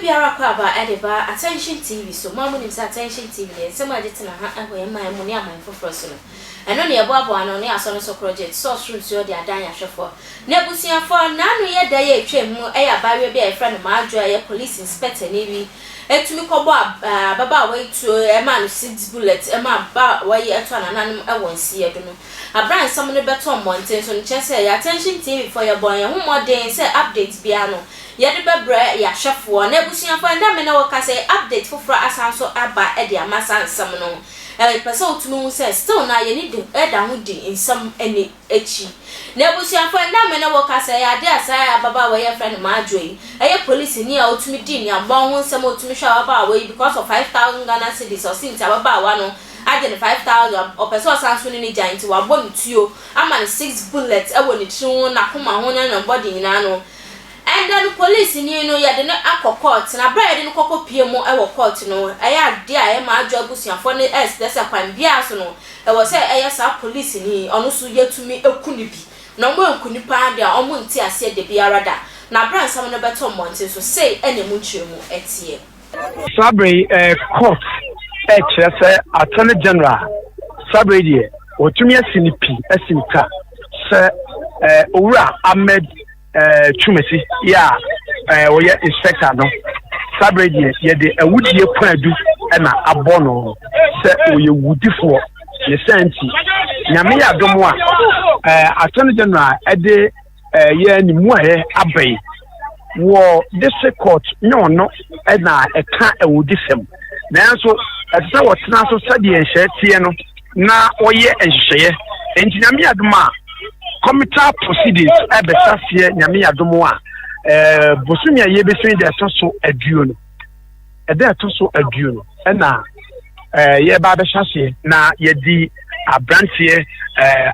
biara kwa ba edeba attention TV so mamu nim say attention TV ne nsem agete na ha ahoye man mu ne aman foforo so no eno ne eboabo ano ne aso no so project so room so de adan ahwefo ne abusiafo na anu ye da ye twem mu e ya bawe bi e friend Madwoa ye police inspector ne bi etumi kobo baba we tu e ma no 6 bullets e ma ba we ye eto ananam e wonsi e do no abran some no beto monten so nche say attention TV for your boy ye hu modern say updates bia no ye de bebre ya hwefo na abusiafo nda me na wo ka say update foforo asanso aba e de amasa nsam no person utumi say still na ye need da ho di insam eni echi na abusiafo nda me na wo ka say ya de asaya baba we ye friend Madwoa yi eye police ni a utumi di ni abon ho nsam utumi hwa baba we because of 5,000 Ghana cedis or since baba wa no agene 5,000 or person sanso ni giant wa bon tuo ama 6 bullets e woni chi na koma ho na body nyina no. And then police ni no ya de na akọ na bra ya de no kokọ pie mu e wo court no eya de a e ma adwo abusuafo ne desa kwan bia so no e wo say eya sa police ni onu so yetumi ekuni bi na mo ekuni pa de a omo nti ase de biara da na bra nsam no beto monte so say ene mu twemu etie Sabre court say attorney general Sabre die otumi asinipi asinika se owura Ahmed Twumasi ya oye inspector no Sabre die ye de awudie kwadu na abono se oye wudifo ye senti nyame ya domo a attorney general ede ye ni mu aye abai wo district court no na eka awudifem nanso etsa wotena so sade enhye tie no na oye enhye enti nyame ya domo committal proceedings ebesafie nyame yadomo a bosumia yebesin de toso aduo no ede toso aduo no na ye ba behase na yedi abrantie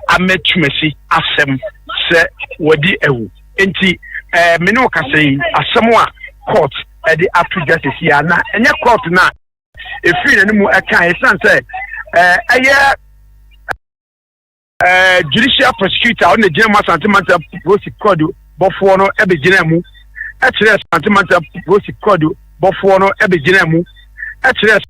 Ahmed Twumasi asem se wodi ewu enti me no ka sei asem a court ede appreciate sia na enye court na efiri na mu eka esan se judicial prosecutor on the general sentimental prosecutor bofo no ebe gina mu e kire sentimental prosecutor bofo no ebe gina mu e kire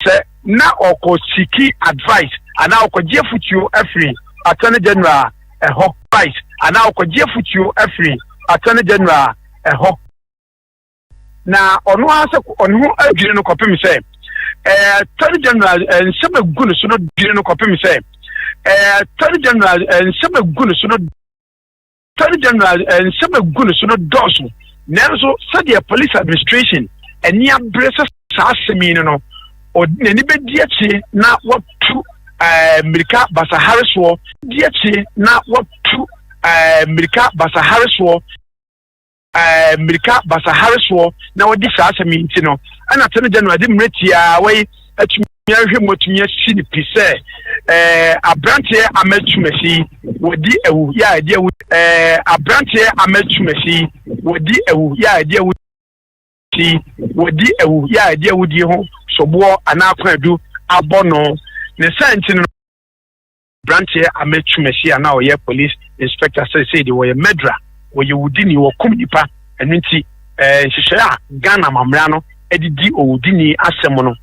se na okosiki advice ana okogie futuo afri attorney general ho advice ana okogie futuo afri attorney general ho na onu ase onu adwire no kopem se attorney general nsebe gunu so no adwire no kopem se Attorney General nsebe gunu so no dosu nanso said police administration eni abrese saasemi no oni be diachi na watu America basa hariswo diachi na watu America basa hariswo na wodi saasemi ntino ana Attorney General di mretia we atumi yahwe motumi asini pise abrantie Ahmed Twumasi wodi ewu ya ade ewu abrantie Ahmed Twumasi wodi ewu ya ade ewu di ho sobo anakwadu abono ne senti no abrantie Ahmed Twumasi ana oye police inspector say the way murderer oye wudini wo kumnipa enunti hihya Ghana mamra no edidi owudini asem no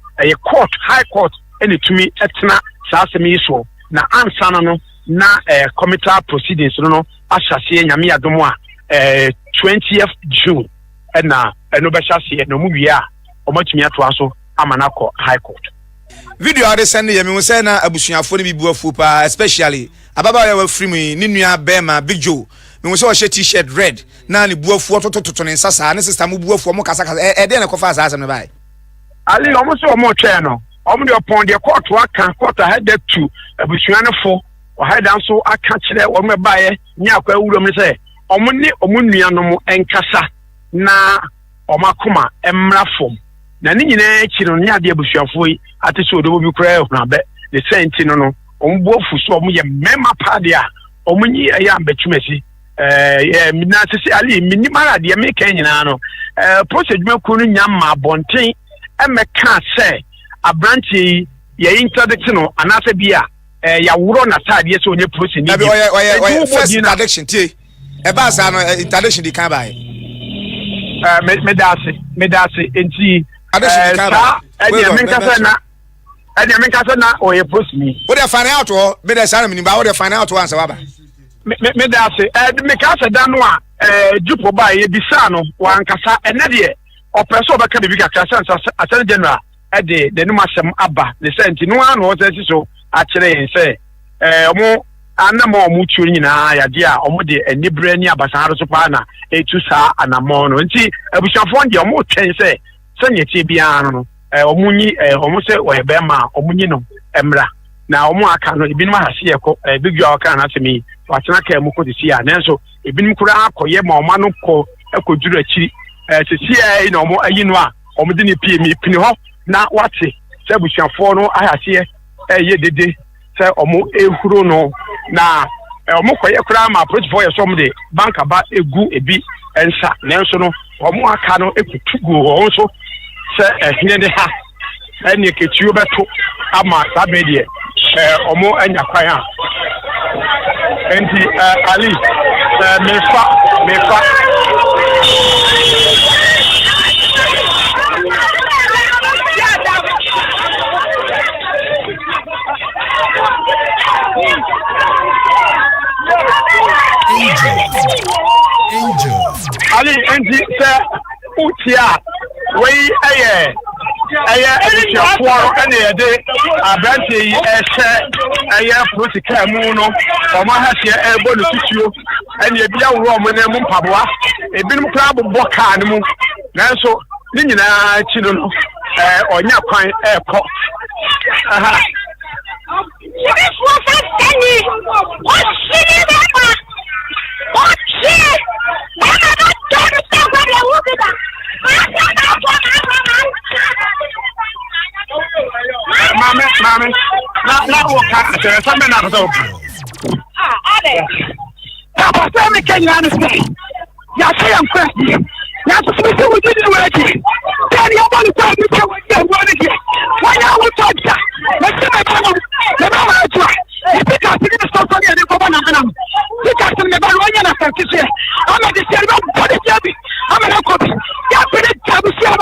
court high court ene tumi etna saasemi so na ansana no na committal proceedings no ahyase nyame yadomo a 20th June na eno be hyase no mu wi a omatumi ato aso amanako high court video ade send ye me say na abusuafo ne bibuafu pa especially ababa ya wafiri mu ni nua bema Big Joe me say o she t-shirt red na ne buafu tototo ne nsasa ne sister mu buafu mo kasa e de na kofa saasem ne bai ali omo so omo twa no omo de upon the court aka court headed to abusuanefo o headan so aka kire omo baaye nya akwa awurom ne say omo ni omo nuanom enkasa na omo akoma emrafom na ni nyina kire no nya de abusuafo yi ate so do bi kura ehuna be the senti no omo bofu so omo ye mema pade a omo nyi ya Twumasi mina sisi ali minimara de me kan nyina no procedure ku no nya ma bonten emeka say abranchi ye interdict no anase bia ya wuro na tade so onye procedure ni oye first interdiction tie e ba sa no interdiction di kan ba medase enti menkasa na oye post me what dey find out o be dey say me ba what dey find out once waba medase mekasa da no a jupo ba ye bisa no wankasa ene de opeso be ka bibi kakra sense attorney general de no masem aba the senti no an o say so a kire yen say omo anamo omo tuo nyina yade a omo de enibre ni abasan so pa na etu saa anamo no nti abushafo nde omo twen say sanye tie bia no omunyi omo se oyebe ma omunyi no emra na omo aka no ebinum ahase yeko bigwa aka na asemi watena ka mu kodisi a nenso ebinum kura akoye ma omo no ko ekoduru akiri sisi na omo ayi no a omo de ni pini ho na wate se busuafo no ahase ye dede se omo ehuro no na omo koye kura ma approach for yourself de bank aba egu ebi ensa nenso no omo aka no ekutugu ho so se ehine de ha eni ketuo beto ama sabedie omo anya kwan a enti ali mefa Angel ali enti se utia wey eye for any day abranti eye protocol mu no omo ha se ebo no tutuo ene bia wo omo na mu mpaboa ebinum kra bobbo ka ne mu nanso ni nyina chi no onya kwan ekọ aha Mami, na woka tere sambe na ko so. Ale. Papa say me can you understand? Ya say am question. Ya so me say we did work. Tell you about the time we say we want to. Why you want to talk? Let's see my mama. The mama try. If you can't see the stuff on the cover na na. You can't see me ba lo nya na san kise. I'm at the share about body jabi. I'm at a copy. Ya put it jabi share.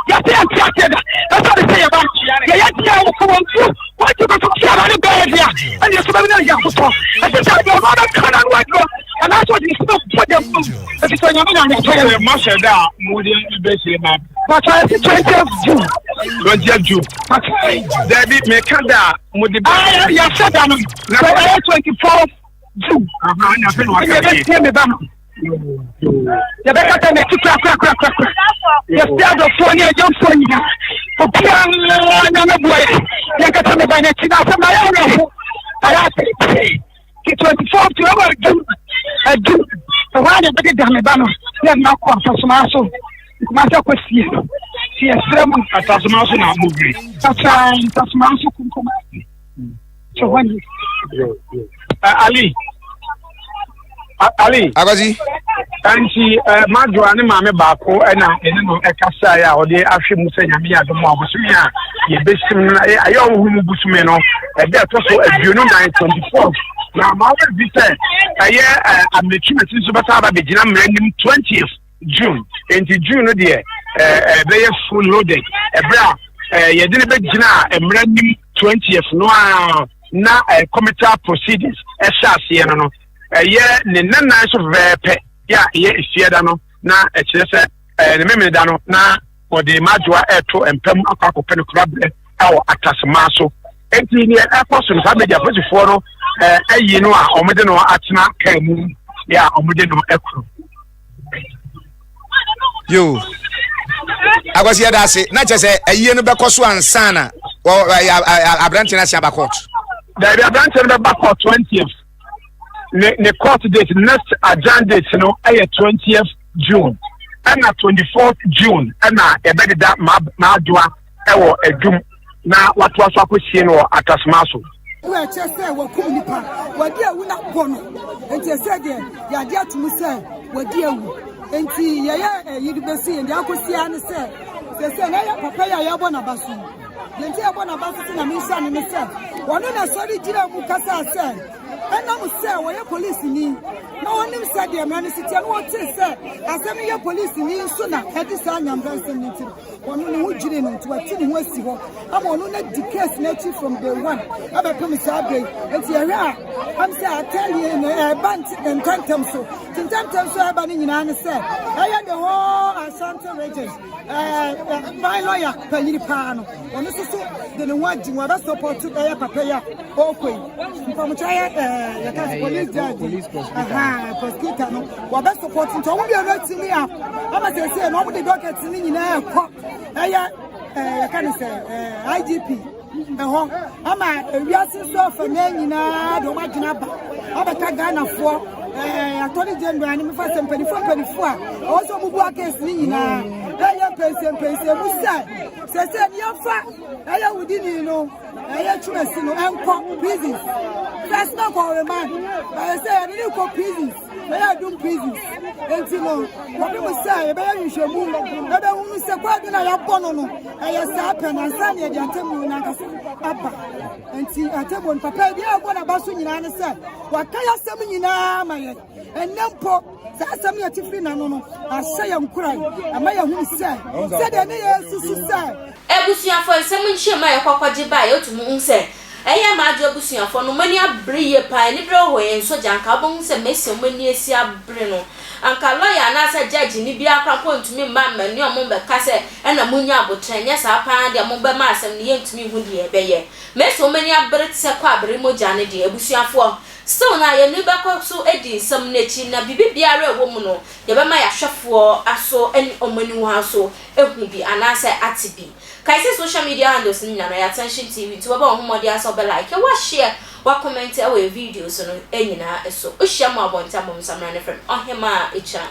Ya say am tiated. That's what they say about. Ya ya ko won tu. What you go to share on the bed here? And you say na ya ko so. I say you no can and what go. And that's what you stop for them. If it's on your mind and tell you must da mo dey be say na. But I say 20th June. 20th June. David me kada mo dey ya said that na 24th June. Na fe no aka. Ya be kata me kra. Ya stiado phone ya jump phone ya. Opia na me boy. Ya kata me ba na tina fa ma ya no. Ara te. Ki 24th June. June. So why they be dey me ba no. Ya na ko asoma so. Kuma sa ko sie. Sie frem asoma so na mogri. Tata asoma so kuma. So when Ali Abazi anti Madwoa ne maame baako na ene no ekasa ya ode ahwe mu se nyame ya domo abosumi a ye besim na ayo ohunu busumi no ebe to so aduonu 924 na mawe bi se aye ametumeti so beta aba begina mranim 20th June enti June no de be full loaded ebra ye de begina mranim 20th no na committal proceedings esase no ye ne nana so vepe ya ye isieda no na ekire se ne memene da no na ode Madwoa eto empem akwakope no krabre awo atasema so enti ne ekoso no sabeja posifo no ayi no a omede no atena kan mu ya omede no ekro yo agwasi ya dase na chese ayi no bekoso ansana abranti na sia bakot da abranti no be bakot 20th the court date next adjourn date no 20th June and 24th June and ebedi da Madwoa ewo edum na watu aso akosie no atasmaso we chese we kumnipa wadi ewu na bono enti ese de ya dia tumu se wadi ewu enti ye yidi besi ndi akosie ane se na ya papa ya bona basu enti ya bona basu na minsa ne se wono na sori jira mu kasa se and I'm say where police ni. No one said the man city and what say asem ye police ni so na e di sa nyamba nsem nti onu ne ho jire no to ati ne ho asi ho am onu na di case na chi from day one aba pem sa abey enti ye a am say I tell you bant and quantum so so aba ni nyina ne say I the whole Ashanti regions my lawyer panyiri pa no onu so de ne wa ji wa ba support to papa ya okoi from try police prosecutor no wa be supporting to we are to me am ama say no we docket ni nyina ekọ can say IGP ama wiase so fa nyina do ma gina ba abeka Ghana fo attorney general ni me fa sempanifo a also bubu case ni nyina person musa say ni afa within no Twumasi no enko prison that's not for a man but say I need go prison I do prison enti no what people say be yinhwemu ebe hunu se kwa bi na ya bono no sa pen ansa na ya atemu na nkase aba enti atemu papa bi agbo na baso nyina ne se wakaya sem nyina maye enempo asem ya tifri na no ahye ya nkurai ama ya hunu se de ne yesu se ebusuafo nsem nhyema ye kwakwaje ba ye otumu nse eya maadu ebusuafo no mani abriye pa ni bro ho ye nso janka bo nse mesi mani esi abre no anka lawyer na sa judge ni bia kwampo ntumi mma mani omo be kase na munya abotre nya sa pa de mo be ma asem ne ye ntumi hu de ye be ye mesi mani abre se kwa abre moja ne de ebusuafo so na ye ni bakọ so edi sam nechi na bibi biara ewo mu no ye be ma ya hwefo aso eni omani wo aso ehu bi anase atibi kaise social media handles ni na ya attention tv to ba homodi aso be like wa share wa comment e we videos no enyina eso o hia mo abonta mo samra ne frem ohema echa